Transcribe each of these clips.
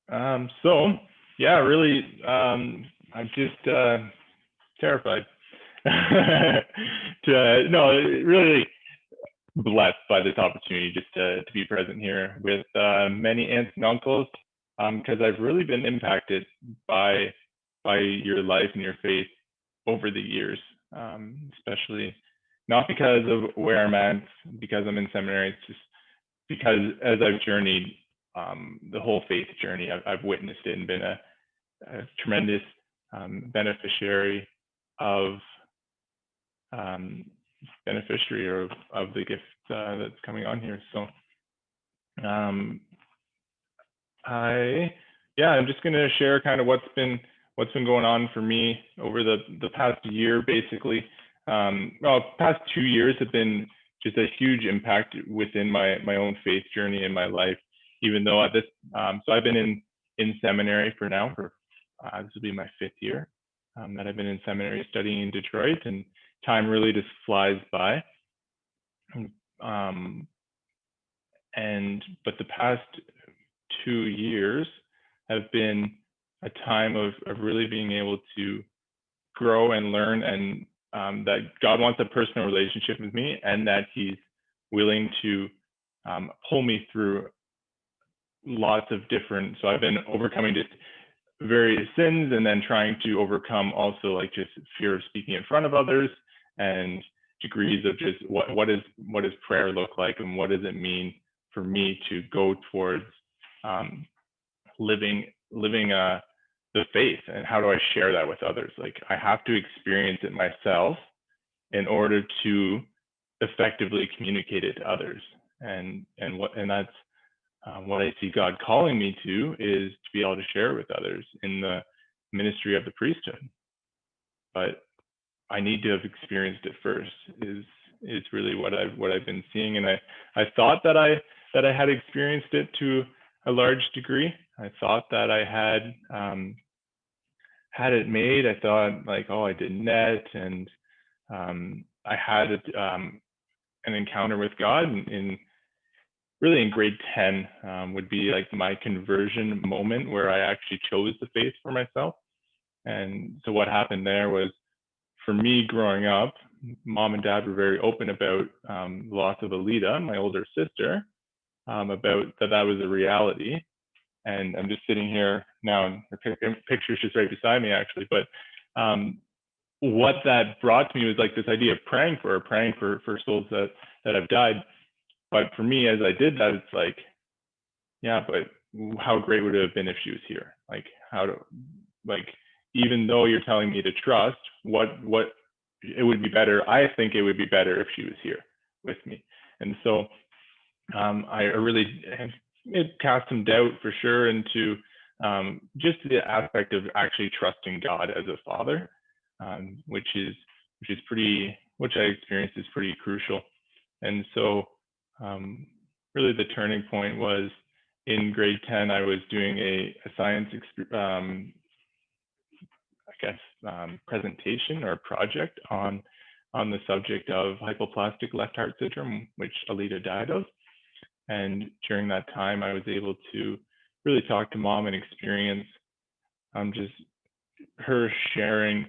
So yeah, really, I'm just terrified. No, really blessed by this opportunity just to be present here with many aunts and uncles, because I've really been impacted by by your life and your faith over the years, especially not because of where I'm at, because I'm in seminary. It's just because as I've journeyed the whole faith journey, I've witnessed it and been a tremendous beneficiary of um, of the gift that's coming on here. So um, I yeah, I'm just going to share kind of what's been going on for me over the past year, basically. Well, past 2 years have been just a huge impact within my own faith journey in my life. Even though at this, so I've been in seminary for this will be my 5th year that I've been in seminary studying in Detroit, and time really just flies by. Um, but the past 2 years have been a time of really being able to grow and learn, and that God wants a personal relationship with me, and that He's willing to pull me through lots of different. So I've been overcoming just various sins, and then trying to overcome also like just fear of speaking in front of others, and degrees of just what does prayer look like, and what does it mean for me to go towards living the faith, and how do I share that with others? Like, I have to experience it myself in order to effectively communicate it to others, and that's what I see God calling me to, is to be able to share with others in the ministry of the priesthood. But I need to have experienced it first. Is really what I've been seeing, and I thought that I had experienced it to a large degree. I thought that I had it made. I thought like, oh, I did net, and I had an encounter with God really in grade 10 would be like my conversion moment, where I actually chose the faith for myself. And so what happened there was, for me growing up, Mom and Dad were very open about the loss of Alita, my older sister, about that was a reality. And I'm just sitting here now, and her picture's just right beside me, actually. But what that brought to me was like this idea of praying for souls that have died. But for me, as I did that, it's like, yeah, but how great would it have been if she was here? Like, even though you're telling me to trust, what it would be better. I think it would be better if she was here with me. And so I really, it cast some doubt for sure into just the aspect of actually trusting God as a father, which I experienced is pretty crucial. And so really the turning point was in grade 10. I was doing a science presentation or project on the subject of hypoplastic left heart syndrome, which Alita died of. And during that time, I was able to really talk to Mom and experience just her sharing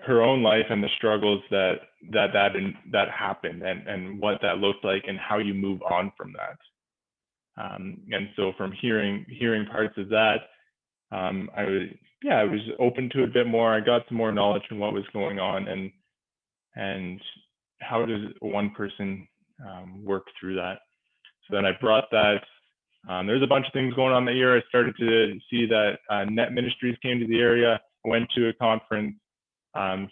her own life and the struggles that happened, and what that looked like, and how you move on from that. And so from hearing parts of that, I was open to it a bit more. I got some more knowledge on what was going on, and how does one person work through that. So then I brought that. There's a bunch of things going on that year. I started to see that Net Ministries came to the area. I went to a conference,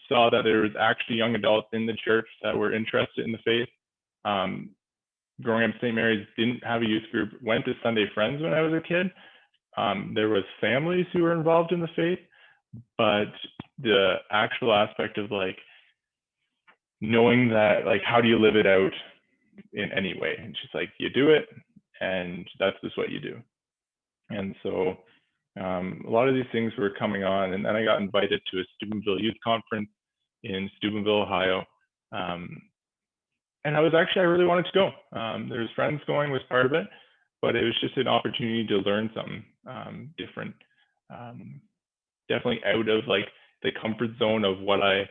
saw that there was actually young adults in the church that were interested in the faith. Growing up, St. Mary's didn't have a youth group. Went to Sunday Friends when I was a kid. There was families who were involved in the faith, but the actual aspect of like knowing that, like, how do you live it out in any way? It's just like, you do it, and that's just what you do. And so a lot of these things were coming on, and then I got invited to a Steubenville Youth Conference in Steubenville, Ohio. And I really wanted to go. There's friends going, was part of it, but it was just an opportunity to learn something different. Definitely out of like the comfort zone of what I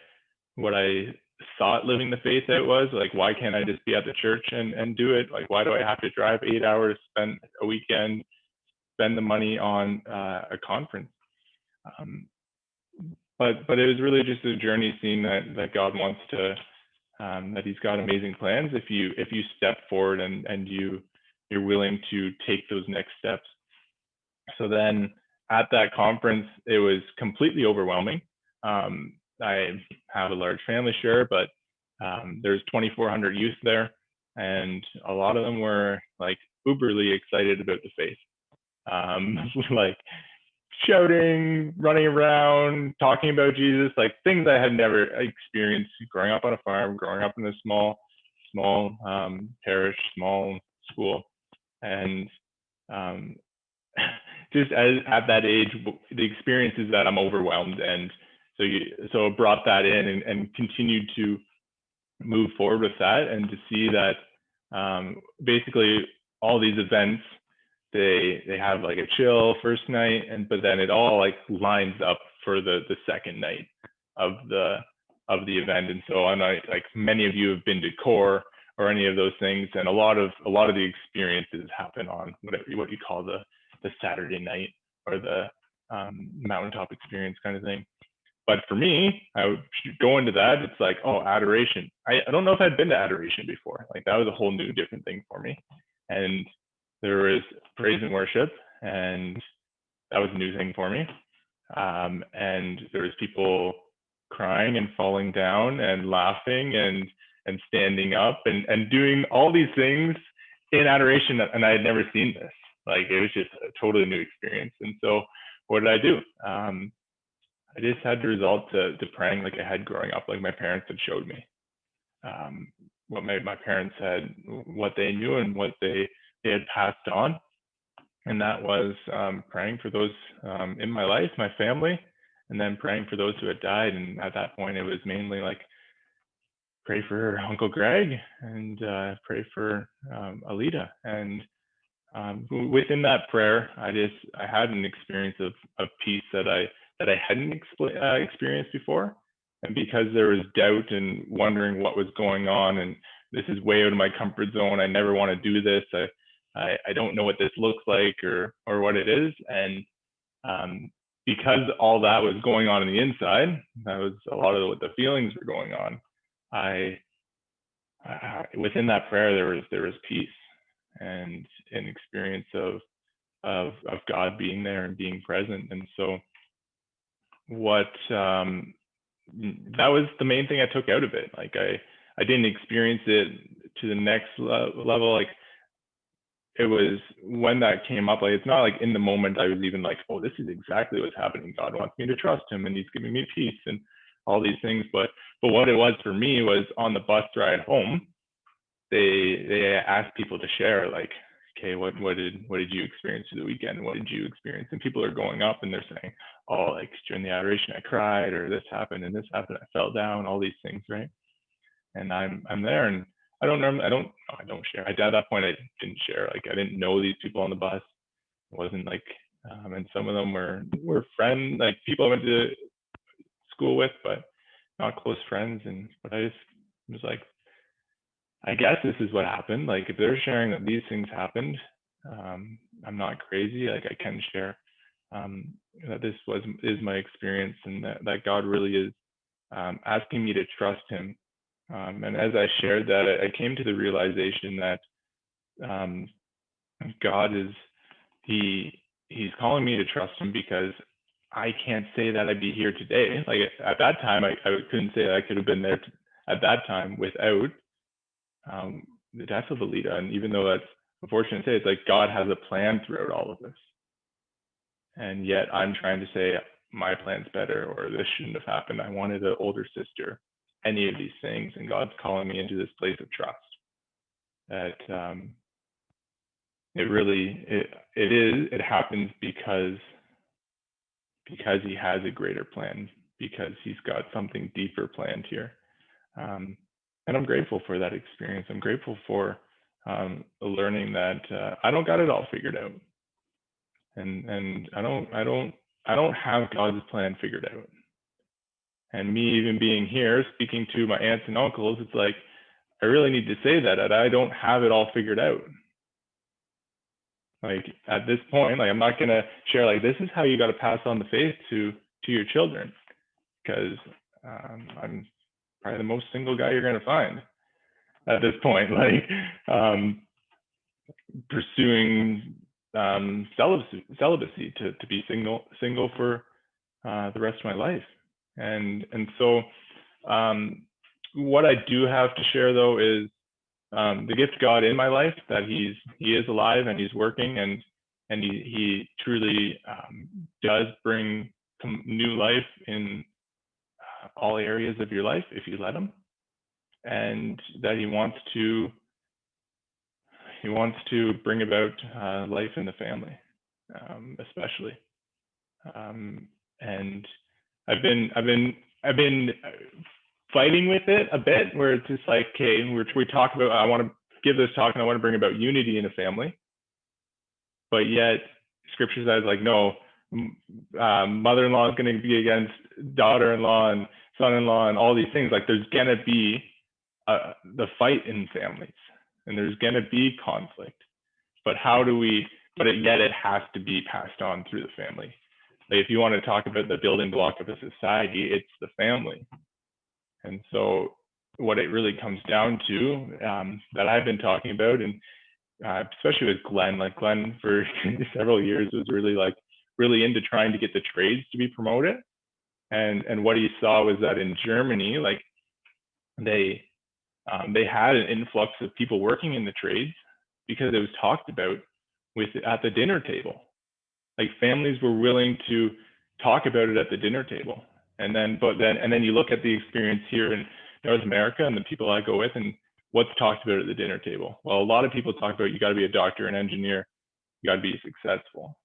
thought living the faith out was. Like, why can't I just be at the church and do it? Like, why do I have to drive 8 hours, spend a weekend, spend the money on a conference? But it was really just a journey, seeing that God wants to, that He's got amazing plans if you step forward and you're willing to take those next steps. So then at that conference, it was completely overwhelming. I have a large family, sure, but there's 2,400 youth there, and a lot of them were like uberly excited about the faith, like shouting, running around, talking about Jesus, like things I had never experienced growing up on a farm, growing up in a small parish, small school, and just at that age, the experience is that I'm overwhelmed, and so it brought that in and continued to move forward with that, and to see that basically all these events, they have like a chill first night, but then it all like lines up for the second night of the event. And so I know like many of you have been to core or any of those things, and a lot of the experiences happen on what you call the Saturday night, or the mountaintop experience kind of thing. But for me, I would go into that. It's like, oh, adoration. I don't know if I'd been to adoration before. Like, that was a whole new different thing for me. And there was praise and worship, and that was a new thing for me. And there was people crying and falling down and laughing and standing up and doing all these things in adoration, and I had never seen this. Like, it was just a totally new experience. And so what did I do? I just had to resort to praying like I had growing up, like my parents had showed me. What my parents had, what they knew and what they had passed on. And that was praying for those in my life, my family, and then praying for those who had died. And at that point, it was mainly like, pray for Uncle Greg, and pray for Alita. And within that prayer, I had an experience of peace that I hadn't experienced before. And because there was doubt and wondering what was going on, and this is way out of my comfort zone, I never want to do this, I don't know what this looks like or what it is. And because all that was going on the inside, that was a lot of what the feelings were going on. Within that prayer, there was peace and an experience of God being there and being present. And so that was the main thing I took out of it. Like, I didn't experience it to the next level. Like, it was when that came up, like, it's not like in the moment I was even like, oh, this is exactly what's happening. God wants me to trust Him, and He's giving me peace and all these things. But what it was for me was, on the bus ride home, they asked people to share, like, okay, what did you experience through the weekend? What did you experience? And people are going up and they're saying, oh, like during the adoration I cried, or this happened and this happened, I fell down, all these things, right? And I'm there, and I don't share. At that point, I didn't share. Like, I didn't know these people on the bus. It wasn't like, and some of them were friends, like people I went to school with, but not close friends. But I just was like, I guess this is what happened. Like, if they're sharing that these things happened, I'm not crazy. Like, I can share that this is my experience, and that God really is asking me to trust Him. And as I shared that, I came to the realization that God He's calling me to trust Him, because I can't say that I'd be here today. Like, at that time, I couldn't say that I could have been there at that time without the death of Alita. And even though that's unfortunate to say, it's like God has a plan throughout all of this. And yet I'm trying to say my plan's better, or this shouldn't have happened. I wanted an older sister, any of these things. And God's calling me into this place of trust that it happens because He has a greater plan, because He's got something deeper planned here. And I'm grateful for that experience. I'm grateful for learning that I don't got it all figured out, and I don't have God's plan figured out. And me even being here, speaking to my aunts and uncles, it's like I really need to say that I don't have it all figured out. Like at this point, like I'm not gonna share like this is how you got to pass on the faith to your children, because I'm probably the most single guy you're gonna find at this point. Like pursuing celibacy to be single for the rest of my life, and so what I do have to share though is the gift of God in my life, that he is alive and he's working, and he truly does bring new life in all areas of your life if you let him, and that he wants to bring about life in the family, especially. And I've been fighting with it a bit, where it's just like, okay, we talk about, I want to give this talk and I want to bring about unity in a family, but yet scripture says like, no, mother-in-law is going to be against daughter-in-law and son-in-law and all these things. Like there's going to be the fight in families, and there's going to be conflict, but yet it has to be passed on through the family. Like if you want to talk about the building block of a society, it's the family. And so what it really comes down to, that I've been talking about, and especially with Glenn, like Glenn for several years was really into trying to get the trades to be promoted. And what he saw was that in Germany, like they had an influx of people working in the trades because it was talked about at the dinner table. Like families were willing to talk about it at the dinner table. And then you look at the experience here in North America and the people I go with, and what's talked about at the dinner table. Well, a lot of people talk about you got to be a doctor, an engineer, you got to be successful,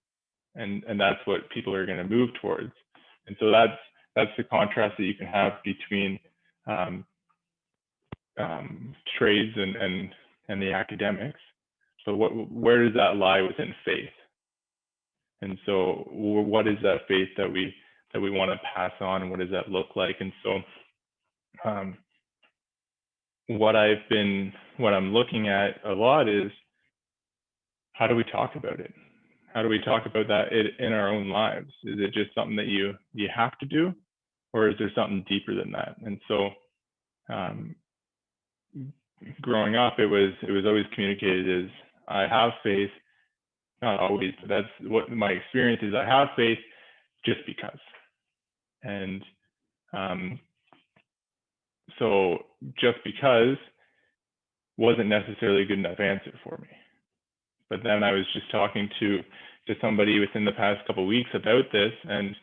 and that's what people are going to move towards. And so that's the contrast that you can have between trades and the academics. So where does that lie within faith? And so what is that faith that we want to pass on, and what does that look like? And so what I'm looking at a lot is, how do we talk about it? How do we talk about that in our own lives? Is it just something that you have to do, or is there something deeper than that? And so growing up, it was always communicated as, I have faith. Not always, but that's what my experience is. I have faith just because. And so just because wasn't necessarily a good enough answer for me. But then I was just talking to somebody within the past couple of weeks about this, and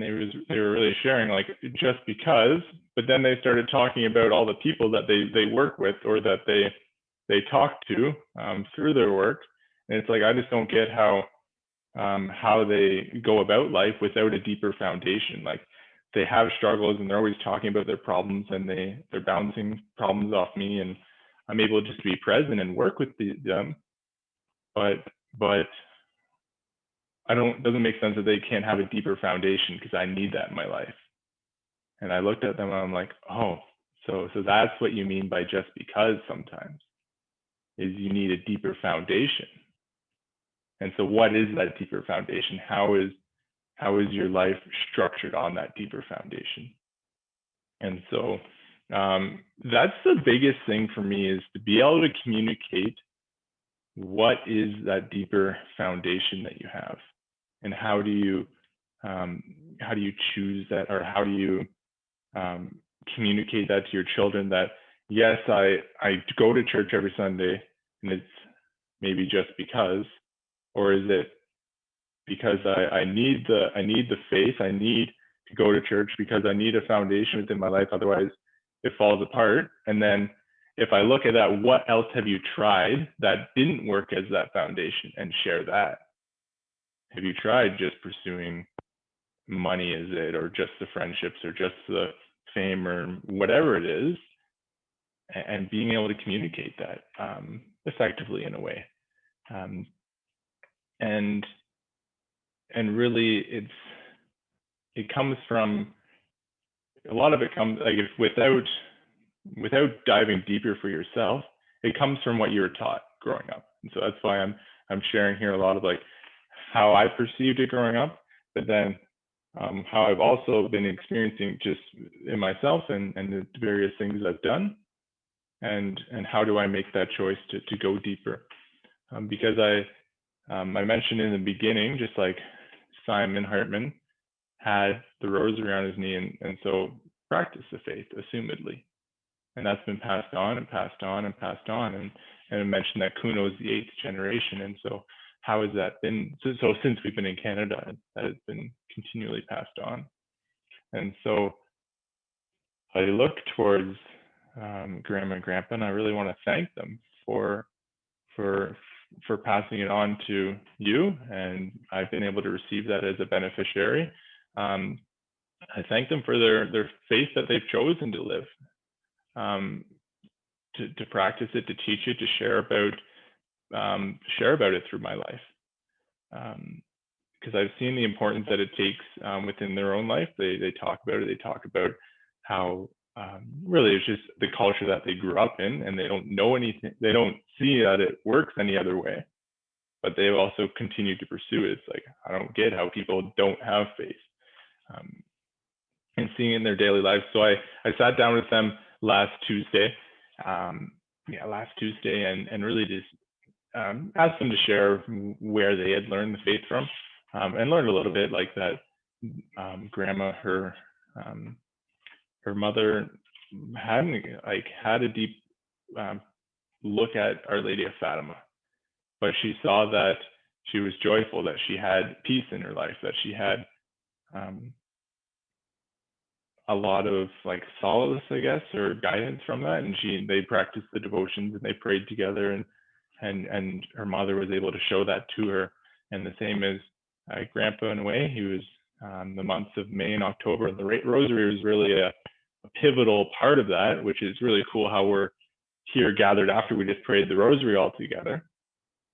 they were really sharing like, just because, but then they started talking about all the people that they work with, or that they talk to through their work. And it's like, I just don't get how they go about life without a deeper foundation. Like they have struggles and they're always talking about their problems, and they're bouncing problems off me, and I'm able just to be present and work with them. But it doesn't make sense that they can't have a deeper foundation, because I need that in my life. And I looked at them and I'm like, oh, so that's what you mean by just because sometimes, is you need a deeper foundation. And so what is that deeper foundation? How is your life structured on that deeper foundation? And so that's the biggest thing for me, is to be able to communicate what is that deeper foundation that you have, and how do you choose that, or how do you communicate that to your children, that yes, I go to church every Sunday, and it's maybe just because, or is it because I need the faith, I need to go to church because I need a foundation within my life, otherwise it falls apart. And then if I look at that, what else have you tried that didn't work as that foundation, and share that? Have you tried just pursuing money, is it, or just the friendships, or just the fame, or whatever it is? and being able to communicate that effectively in a way. And really it comes from, a lot of it comes, like, if without diving deeper for yourself, it comes from what you were taught growing up. And so that's why I'm sharing here a lot of like how I perceived it growing up, but then how I've also been experiencing just in myself and the various things I've done, and how do I make that choice to go deeper. Because I mentioned in the beginning, just like Simon Hartman had the rosary on his knee, and so practiced the faith, assumedly. And that's been passed on and passed on and passed on. And I mentioned that Kuno is the 8th generation. And so how has that been? So since we've been in Canada, that has been continually passed on. And so I look towards Grandma and Grandpa, and I really want to thank them for passing it on to you. And I've been able to receive that as a beneficiary. I thank them for their faith that they've chosen to live, to practice it, to teach it, to share about it through my life. Because I've seen the importance that it takes within their own life. They talk about it. They talk about how really it's just the culture that they grew up in, and they don't know anything. They don't see that it works any other way, but they've also continued to pursue it. It's like, I don't get how people don't have faith. And seeing it in their daily lives. So I sat down with them last Tuesday, and really just asked them to share where they had learned the faith from, and learned a little bit like that. Grandma, her mother had a deep look at Our Lady of Fatima, but she saw that she was joyful, that she had peace in her life, that she had a lot of like solace, I guess, or guidance from that. And they practiced the devotions and they prayed together, and her mother was able to show that to her. And the same as Grandpa, in a way, he was the months of May and October. And the rosary was really a pivotal part of that, which is really cool how we're here gathered after we just prayed the rosary all together.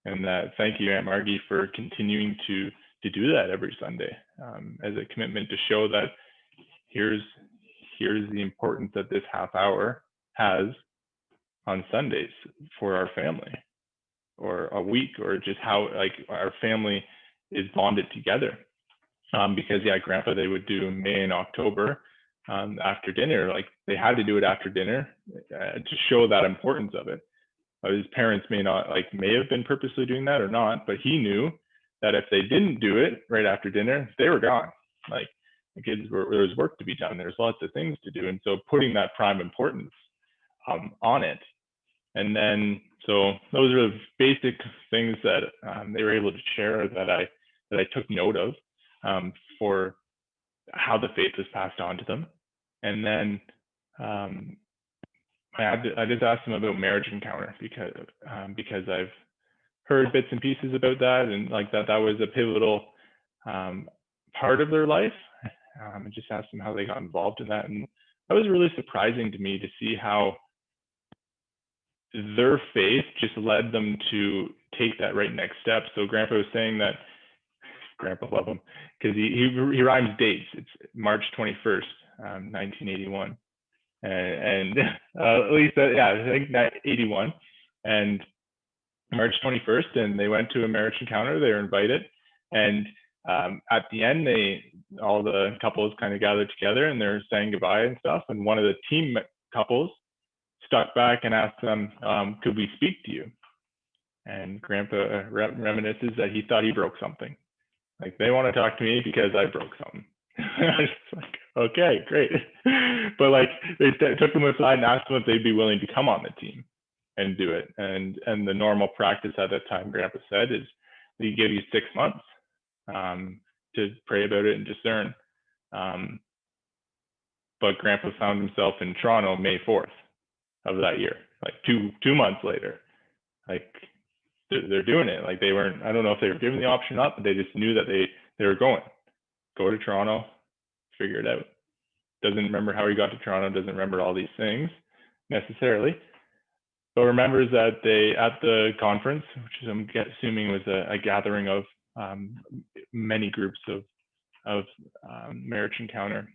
And thank you, Aunt Margie, for continuing to do that every Sunday, as a commitment to show that here's the importance that this half hour has on Sundays for our family, or a week, or just how like our family is bonded together. Because Grandpa, they would do May and October after dinner. Like, they had to do it after dinner to show that importance of it. His parents may have been purposely doing that or not, but he knew that if they didn't do it right after dinner, they were gone. Like, the kids there was work to be done. There's lots of things to do. And so putting that prime importance on it. And then, so those are the basic things that they were able to share that I took note of for how the faith was passed on to them. And then I just asked them about marriage encounter, because I've heard bits and pieces about that, and like that was a pivotal part of their life. I just asked them how they got involved in that, and that was really surprising to me to see how their faith just led them to take that right next step. So Grandpa was saying that, Grandpa, love him, because he rhymes dates. It's March 21st, 1981, and at least I think 81, and March 21st, and they went to a marriage encounter. They were invited, and at the end, all the couples kind of gathered together and they're saying goodbye and stuff. And one of the team couples stuck back and asked them, could we speak to you? And Grandpa reminisces that he thought he broke something. Like, they want to talk to me because I broke something. I was like, okay, great. But like, they took them aside and asked them if they'd be willing to come on the team and do it. And the normal practice at that time, Grandpa said, is we give you 6 months to pray about it and discern. But Grandpa found himself in Toronto May 4th of that year, like two months later. Like, they're doing it. Like, they weren't, I don't know if they were given the option up, but they just knew that they were go to Toronto, figure it out. Doesn't remember how he got to Toronto, doesn't remember all these things, necessarily, but remembers that they, at the conference, which I'm assuming was a gathering of many groups of Marriage Encounter,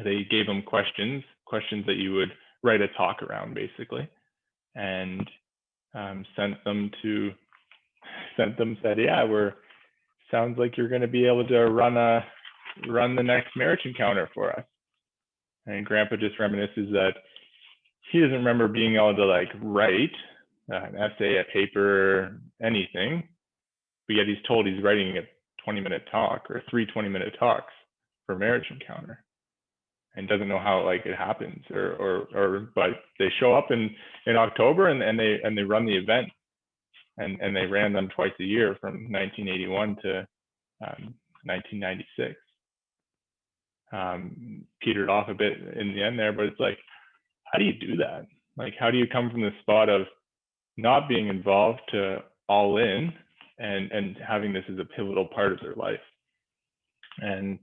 they gave them questions that you would write a talk around, basically, and said, yeah, sounds like you're going to be able to run the next Marriage Encounter for us. And Grandpa just reminisces that he doesn't remember being able to like write an essay, a paper, anything, but yet he's told he's writing a 20-minute talk or 3 20-minute talks for Marriage Encounter, and doesn't know how like it happens, but they show up in October and they run the event, and they ran them twice a year from 1981 to 1996. Petered off a bit in the end there, but it's like, how do you do that? Like, how do you come from the spot of not being involved to all in and having this as a pivotal part of their life? And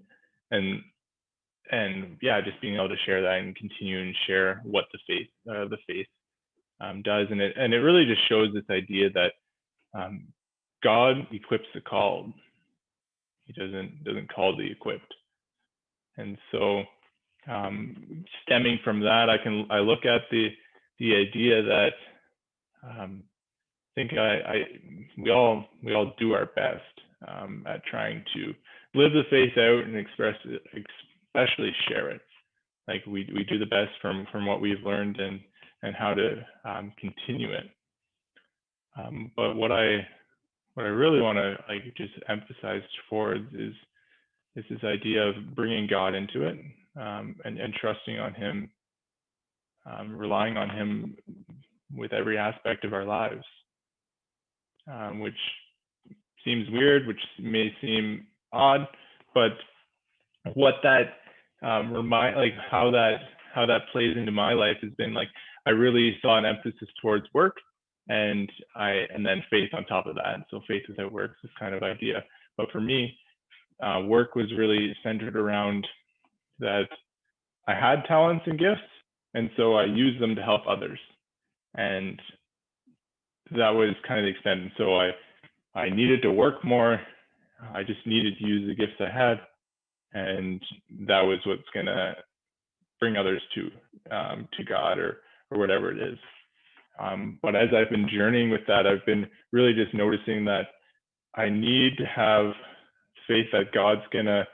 yeah, just being able to share that and continue and share what the faith does. And it really just shows this idea that God equips the called. He doesn't call the equipped. And so stemming from that, I look at the idea that I think we all do our best at trying to live the faith out and express it, especially share it. Like we do the best from what we've learned and how to continue it. But what I really want to like just emphasize forward is this idea of bringing God into it, and trusting on Him, relying on Him with every aspect of our lives, which seems weird, which may seem odd, but what that like how that plays into my life has been like, I really saw an emphasis towards work, and then faith on top of that. So faith without works, this kind of idea. But for me, work was really centered around that I had talents and gifts, and so I used them to help others, and that was kind of the extent. And so I needed to work more. I just needed to use the gifts I had, and that was what's gonna bring others to God or whatever it is. But as I've been journeying with that, I've been really just noticing that I need to have faith that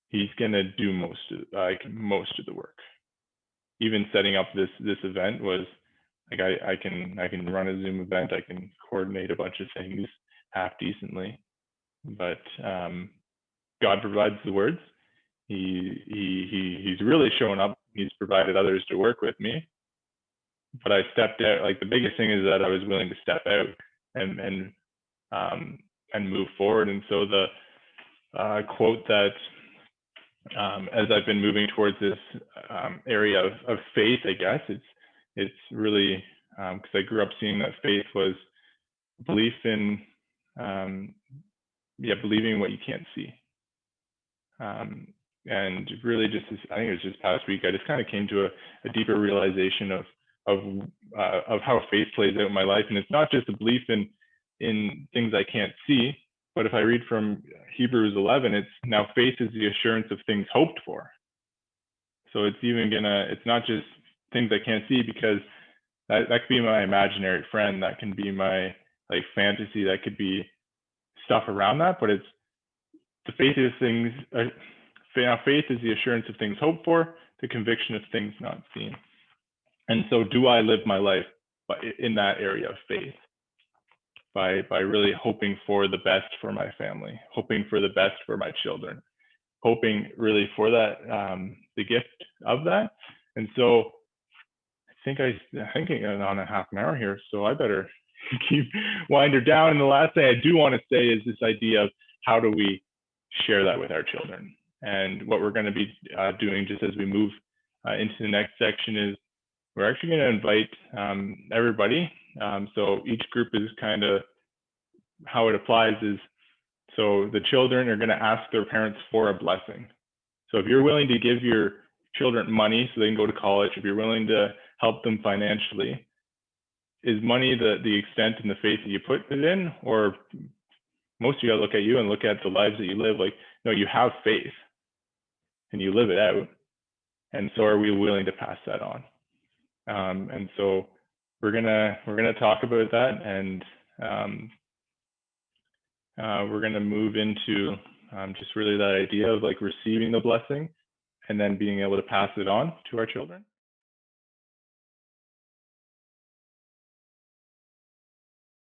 He's gonna do most of the work. Even setting up this event was like, I can run a Zoom event, I can coordinate a bunch of things half decently, but God provides the words. He's really shown up. He's provided others to work with me, but I stepped out. Like the biggest thing is that I was willing to step out and move forward. And so the quote that as I've been moving towards this area of faith, I guess it's really because I grew up seeing that faith was belief in believing what you can't see. And really just this, I think it was just past week, I just kind of came to a deeper realization of how faith plays out in my life. And it's not just a belief in things I can't see, but if I read from Hebrews 11, it's now faith is the assurance of things hoped for. So it's not just things I can't see, because that could be my imaginary friend, that can be my like fantasy, that could be stuff around that, but it's the faith is things. Faith is the assurance of things hoped for, the conviction of things not seen. And so, do I live my life in that area of faith by really hoping for the best for my family, hoping for the best for my children, hoping really for that the gift of that? And so, I think I'm on a half an hour here, so I better keep winding down. And the last thing I do want to say is this idea of how do we share that with our children. And what we're going to be doing just as we move into the next section is we're actually going to invite everybody. So each group is kind of how it applies is, so the children are going to ask their parents for a blessing. So if you're willing to give your children money so they can go to college, if you're willing to help them financially, is money the extent and the faith that you put it in? Or most of you gotta look at you and look at the lives that you live. Like, no, you have faith and you live it out. And so are we willing to pass that on? And so we're gonna talk about that, and we're gonna move into just really that idea of like receiving the blessing and then being able to pass it on to our children.